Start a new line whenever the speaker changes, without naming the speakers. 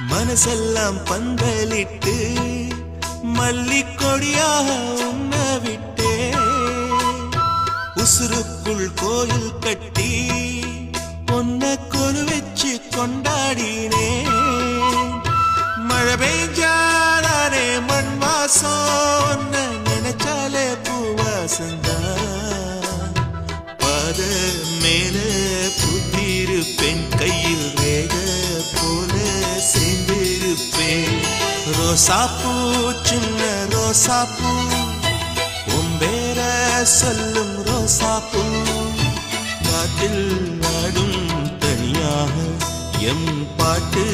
மனசெல்லாம் பந்தலிட்டு மல்லிக்கொடியாக உண்ண விட்டே உசுருக்குள் கோயில் கட்டி பொன்ன கொலு வச்சு கொண்டாடினே மழை பெய்ஞ்சாலே மண் வாசம் நினைச்சாலே பூவாசந்தா பாத மேல புத்திருப்பேன் கையில் ரேக போல சேர்ந்திருப்பேன் ரோசாப்பூ சின்ன ரோசாப்பூ உம்பேர சொல்லும் ரோசாப்பூ காற்றில் நாடும் தனியாக எம் பாட்டு